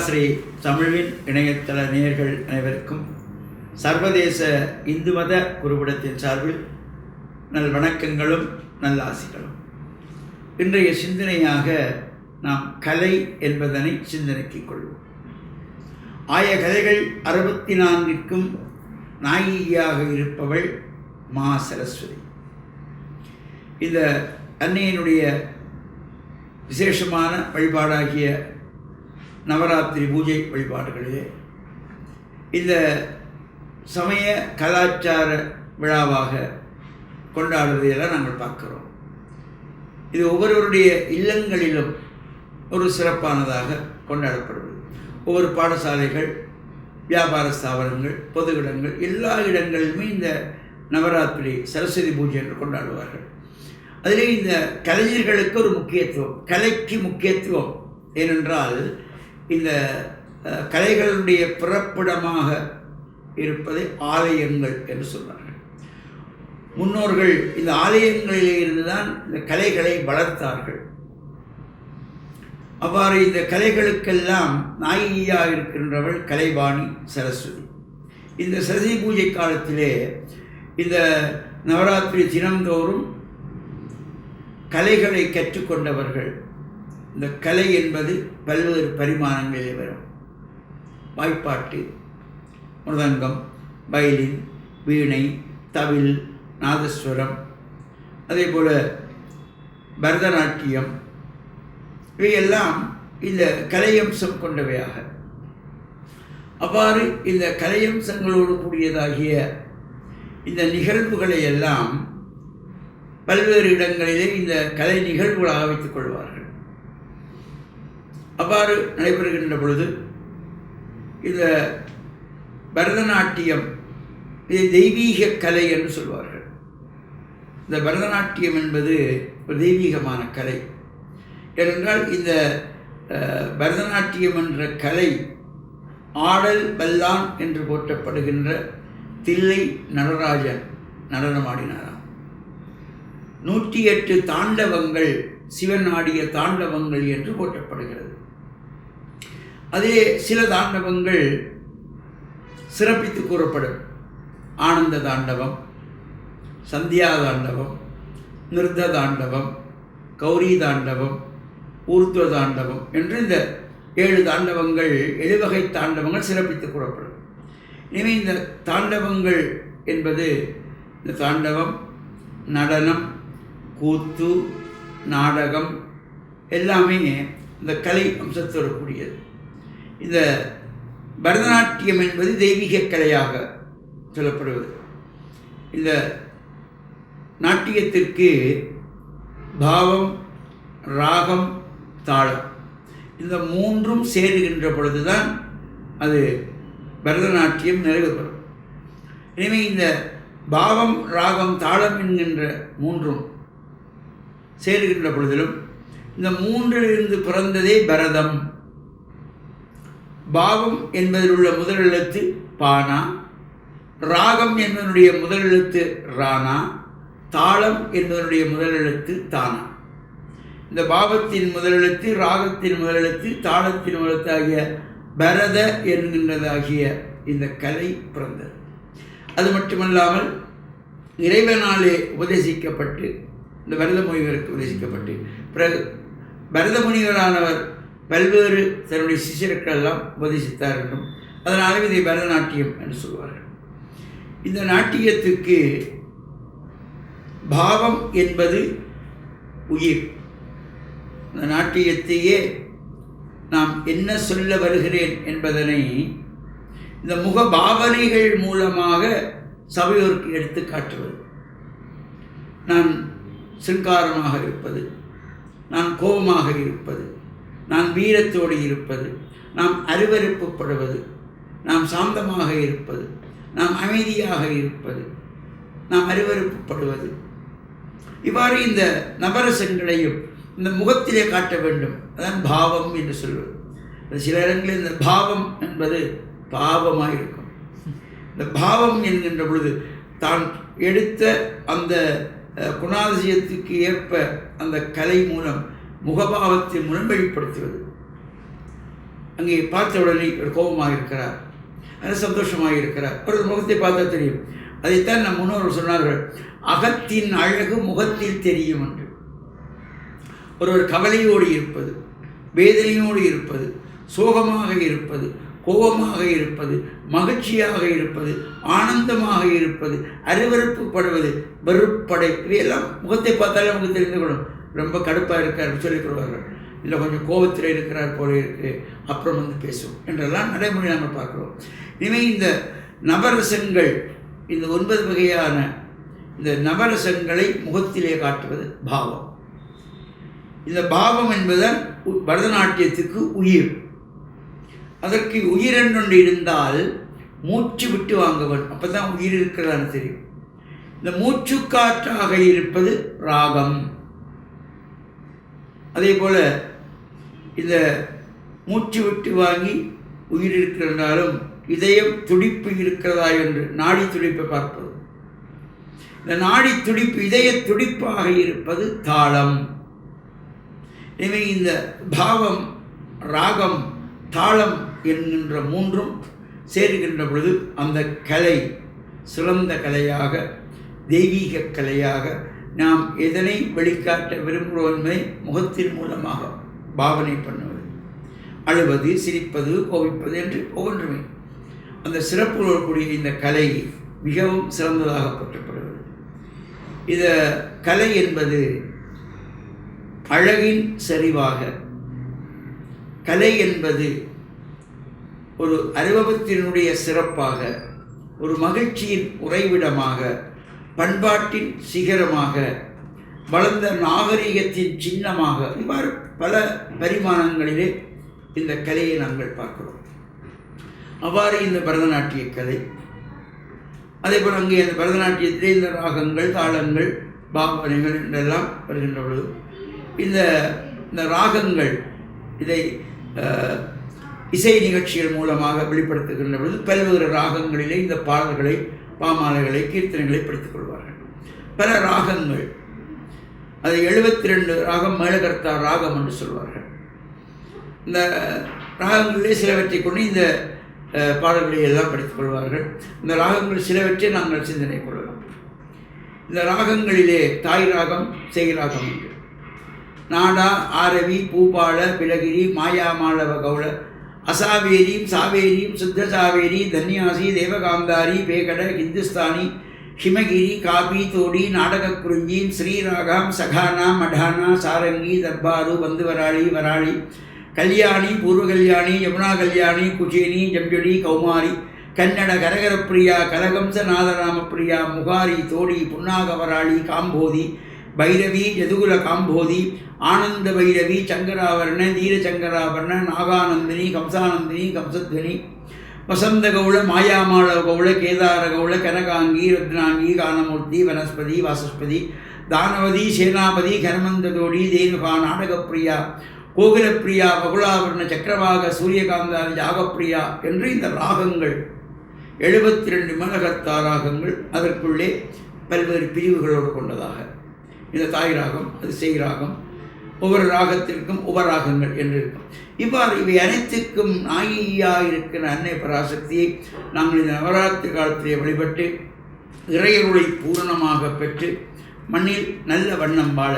கலாஸ்ரீ தமிழின் இணையதள நேயர்கள் அனைவருக்கும் சர்வதேச இந்து மத குருவிடத்தின் சார்பில் நல் வணக்கங்களும் நல்லாசிகளும். இன்றைய சிந்தனையாக நாம் கலை என்பதனை சிந்தனைக்கு கொள்வோம். ஆய கலைகள் 64க்கும் நாயகியாக இருப்பவள் மா சரஸ்வதி. இந்த அன்னையினுடைய விசேஷமான வழிபாடாகிய நவராத்திரி பூஜை வழிபாடுகளிலே இந்த சமய கலாச்சார விழாவாக கொண்டாடுவதையெல்லாம் நாங்கள் பார்க்கிறோம். இது ஒவ்வொருவருடைய இல்லங்களிலும் ஒரு சிறப்பானதாக கொண்டாடப்படுவது. ஒவ்வொரு பாடசாலைகள், வியாபார ஸ்தாபனங்கள், பொது இடங்கள், எல்லா இடங்களிலுமே இந்த நவராத்திரி சரஸ்வதி பூஜை என்று கொண்டாடுவார்கள். அதிலே இந்த கலைஞர்களுக்கு ஒரு முக்கியத்துவம், கலைக்கு முக்கியத்துவம். ஏனென்றால் இந்த கலைகளுடைய பிறப்பிடமாக இருப்பது ஆலயங்கள் என்று சொல்வார்கள். முன்னோர்கள் இந்த ஆலயங்களிலே இருந்துதான் இந்த கலைகளை வளர்த்தார்கள். அவ்வாறு இந்த கலைகளுக்கெல்லாம் நாயகியாக இருக்கின்றவள் கலைவாணி சரஸ்வதி. இந்த சரஸ்வதி பூஜை காலத்திலே இந்த நவராத்திரி தினந்தோறும் கலைகளை கற்றுக்கொண்டவர்கள். இந்த கலை என்பது பல்வேறு பரிமாணங்களிலே வரும். வாய்ப்பாட்டு, மிருதங்கம், வயலின், வீணை, தவில், நாதஸ்வரம், அதே போல் பரதநாட்டியம், இவையெல்லாம் இந்த கலையம்சம் கொண்டவையாக. அவ்வாறு இந்த கலையம்சங்களோடு கூடியதாகிய இந்த நிகழ்வுகளை எல்லாம் பல்வேறு இடங்களிலே இந்த கலை நிகழ்வுகளாக வைத்துக் கொள்வார்கள். அவ்வாறு நடைபெறுகின்ற பொழுது இந்த பரதநாட்டியம் இது தெய்வீக கலை என்று சொல்வார்கள். இந்த பரதநாட்டியம் என்பது ஒரு தெய்வீகமான கலை. ஏனென்றால் இந்த பரதநாட்டியம் என்ற கலை ஆடல் வல்லான் என்று போற்றப்படுகின்ற தில்லை நடராஜன் நடனமாடினாராம். 108 தாண்டவங்கள் சிவன் ஆடிய தாண்டவங்கள் என்று போற்றப்படுகிறது. அதே சில தாண்டவங்கள் சிறப்பித்து கூறப்படும். ஆனந்த தாண்டவம், சந்தியா தாண்டவம், நிருத்த தாண்டவம், கௌரி தாண்டவம், ஊர்த்வ தாண்டவம் என்று இந்த 7 தாண்டவங்கள், 7 வகை தாண்டவங்கள் சிறப்பித்து கூறப்படும். எனவே இந்த தாண்டவங்கள் என்பது இந்த தாண்டவம், நடனம், கூத்து, நாடகம் எல்லாமே இந்த கலை அம்சத்தோடு கூடியது. இந்த பரதநாட்டியம் என்பது தெய்வீக கலையாக சொல்லப்படுவது. இந்த நாட்டியத்திற்கு பாவம், ராகம், தாளம் இந்த 3ம் சேருகின்ற பொழுதுதான் அது பரதநாட்டியம் நிறைவு பெறும். எனவே இந்த பாவம், ராகம், தாளம் என்கின்ற 3ம் சேருகின்ற பொழுதிலும் இந்த 3லிருந்து பிறந்ததே பரதம். பாவம் என்பதில் உள்ள முதல் எழுத்து பானா, ராகம் என்பதனுடைய முதல் எழுத்து ராணா, தாளம் என்பதனுடைய முதல் எழுத்து தானா. இந்த பாவத்தின் முதல் எழுத்து, ராகத்தின் முதல் எழுத்து, தாளத்தின் முதல் எழுத்தாகிய பரத என்கின்றதாகிய இந்த கலை பிறந்தது. அது மட்டுமல்லாமல் இறைவனாலே உபதேசிக்கப்பட்டு, இந்த பரத முனிவருக்கு உபதேசிக்கப்பட்டு, பிறகு பரத முனிவரானவர் பல்வேறு தன்னுடைய சிஷ்யர்களெல்லாம் உபதேசித்தார் என்றும் அதனாலும் இதை பரதநாட்டியம் என்று சொல்வார்கள். இந்த நாட்டியத்துக்கு பாவம் என்பது உயிர். இந்த நாட்டியத்தையே நாம் என்ன சொல்ல வருகிறேன் என்பதனை இந்த முக பாவனைகள் மூலமாக சபையோருக்கு எடுத்து காட்டுவது. நான் சிங்காரமாக இருப்பது, நான் கோபமாக இருப்பது, நான் வீரத்தோடு இருப்பது, நாம் அருவருப்புப்படுவது, நாம் சாந்தமாக இருப்பது, நாம் அமைதியாக இருப்பது, நாம் அருவருப்புப்படுவது, இவ்வாறு இந்த நவரசங்களையும் இந்த முகத்திலே காட்ட வேண்டும். அதான் பாவம் என்று சொல்வது. சில இடங்களில் இந்த பாவம் என்பது பாவமாக இருக்கும். இந்த பாவம் என்கின்ற பொழுது தான் எடுத்த அந்த குணாதிசயத்துக்கு ஏற்ப அந்த கலை மூலம் முகபாவத்தின் மூலம் வெளிப்படுத்துவது. அங்கே பார்த்த உடனே ஒரு கோபமாக இருக்கிறார், அது சந்தோஷமாக இருக்கிறார். ஒரு முகத்தை பார்த்தா தெரியும். அதைத்தான் நம் முன்னோர்கள் சொன்னார்கள், அகத்தின் அழகு முகத்தில் தெரியும் என்று. ஒருவர் கவலையோடு இருப்பது, வேதனையோடு இருப்பது, சோகமாக இருப்பது, கோபமாக இருப்பது, மகிழ்ச்சியாக இருப்பது, ஆனந்தமாக இருப்பது, அருவருப்புப்படுவது, வெறுப்படை, இவையெல்லாம் முகத்தை பார்த்தாலே நமக்கு தெரிந்து கொள்ளும். ரொம்ப கடுப்பாக இருக்கார் சொல்லிக் கொள்வார்கள், இல்லை கொஞ்சம் கோபத்தில் இருக்கிறார் போல இருக்கு, அப்புறம் வந்து பேசுவோம் என்றெல்லாம் நடைமுறை நம்ம பார்க்குறோம். இனிமேல் இந்த நவரசங்கள், இந்த 9 வகையான இந்த நவரசங்களை முகத்திலே காட்டுவது பாவம். இந்த பாவம் என்பதுதான் பரதநாட்டியத்துக்கு உயிர். அதற்கு உயிர் என்று இருந்தால் மூச்சு விட்டு வாங்க வேண்டும், அப்போ தான் உயிர் இருக்கிறதான்னு தெரியும். இந்த மூச்சு காற்றாக இருப்பது ராகம். அதே போல் இந்த மூச்சு விட்டு வாங்கி உயிர் இருக்கிறதாலும் இதயம் துடிப்பு இருக்கிறதா என்று நாடி துடிப்பை பார்ப்பது. இந்த நாடி துடிப்பு இதய துடிப்பாக இருப்பது தாளம். எனவே இந்த பாவம், ராகம், தாளம் என்கின்ற மூன்றும் சேருகின்ற பொழுது அந்த கலை சிறந்த கலையாக, தெய்வீக கலையாக நாம் எதனை வெளிக்காட்ட விரும்புகிறோம் என்பதை முகத்தின் மூலமாக பாவனை பண்ணுவது. அழுவது, சிரிப்பது, கோபிப்பது என்று ஒவ்வொன்றுமே அந்த சிறப்புகளோடு கூடிய இந்த கலை மிகவும் சிறந்ததாக போற்றப்படுகிறது. இந்த கலை என்பது அழகின் செறிவாக, கலை என்பது ஒரு அறிவகத்தினுடைய சிறப்பாக, ஒரு மகிழ்ச்சியின் உறைவிடமாக, பண்பாட்டின் சிகரமாக, வளர்ந்த நாகரிகத்தின் சின்னமாக, இவ்வாறு பல பரிமாணங்களிலே இந்த கலையை நாங்கள் பார்க்கிறோம். அவ்வாறு இந்த பரதநாட்டிய கலை, அதேபோல் அங்கே அந்த பரதநாட்டியத்திலே இந்த ராகங்கள், தாளங்கள், பாவனைகள் என்றெல்லாம் வருகின்ற பொழுது இந்த ராகங்கள் இதை இசை நிகழ்ச்சிகள் மூலமாக வெளிப்படுத்துகின்ற பொழுது பல்வேறு ராகங்களிலே இந்த பாடல்களை, பாமாலைகளை, கீர்த்தனைகளை படித்துக் கொள்வார்கள். பல ராகங்கள், அதை 72 ராகம் மேளகர்த்தா ராகம் என்று சொல்வார்கள். இந்த ராகங்களிலே சிலவற்றை கொண்டு இந்த பாடல்களை எல்லாம் படித்துக் கொள்வார்கள். இந்த ராகங்கள் சிலவற்றை நாங்கள் சிந்தனை கொள்ளலாம். இந்த ராகங்களிலே தாய் ராகம், செய் ராகம் உண்டு. நாடா, ஆரவி, பூபால, பிலகிரி, மாயாமாளவ கௌள, அசாவேரியும் சாவேரியும் சுத்த சாவேரி, தன்யாசி, தேவகாந்தாரி, பேகட, ஹிந்துஸ்தானி, ஹிமகிரி, காபி, தோடி, நாடக குறிஞ்சி, ஸ்ரீராகம், சகானா, மடானா, சாரங்கி, தர்பாரு, பந்துவராளி, வராளி, கல்யாணி, பூர்வ கல்யாணி, யமுனா கல்யாணி, குச்சேனி, ஜம்படி, கௌமாரி, கன்னட, கரகரப்பிரியா, கலகம்ச நாதராமப்பிரியா, முகாரி, தோடி, புன்னாகவராளி, காம்போதி, பைரவி, யதுகுல காம்போதி, ஆனந்த பைரவி, சங்கராவரண, தீரசங்கராவரண, நாகானந்தினி, கம்சானந்தினி, கம்சத்வனி, வசந்த கௌள, மாயாமாள கௌள, கேதார கௌள, கனகாங்கி, ரத்னாங்கி, கானமூர்த்தி, வனஸ்பதி, வாசஸ்பதி, தானவதி, சேனாபதி, கனமந்ததோடி, தேனுகா, நாடகப்பிரியா, கோகுலப்பிரியா, பகுலாவர்ண, சக்கரவாக, சூரியகாந்தாரி, ஜாகப்பிரியா என்று இந்த ராகங்கள் 72 மேளகர்த்தா ராகங்கள் அதற்குள்ளே பல்வேறு பிரிவுகளோடு கொண்டதாக. இந்த தாய் ராகம், அது செய் ராகம், ஒவ்வொரு ராகத்திற்கும் உபராகங்கள் என்று இருக்கும். இவ்வாறு இவை அனைத்துக்கும் நாயியாக இருக்கிற அன்னை பராசக்தியை நாங்கள் இந்த நவராத்திரி காலத்திலே வழிபட்டு இறையருளை பூரணமாக பெற்று மண்ணில் நல்ல வண்ணம் வாழ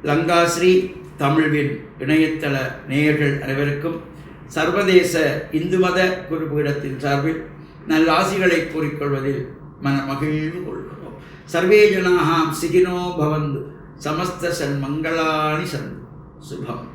லங்காஸ்ரீ தமிழ்வின் இணையதள நேயர்கள் அனைவருக்கும் சர்வதேச இந்து மத குருபீடத்தின் சார்பில் நல்ல ஆசிகளை கூறிக்கொள்வதில் மன மகிழ்வு கொள்கிறோம். சர்வே ஜனாஹாம் சிகினோ பவந்து, சமஸ்த சன்மங்களானி சந்து. சுபம்.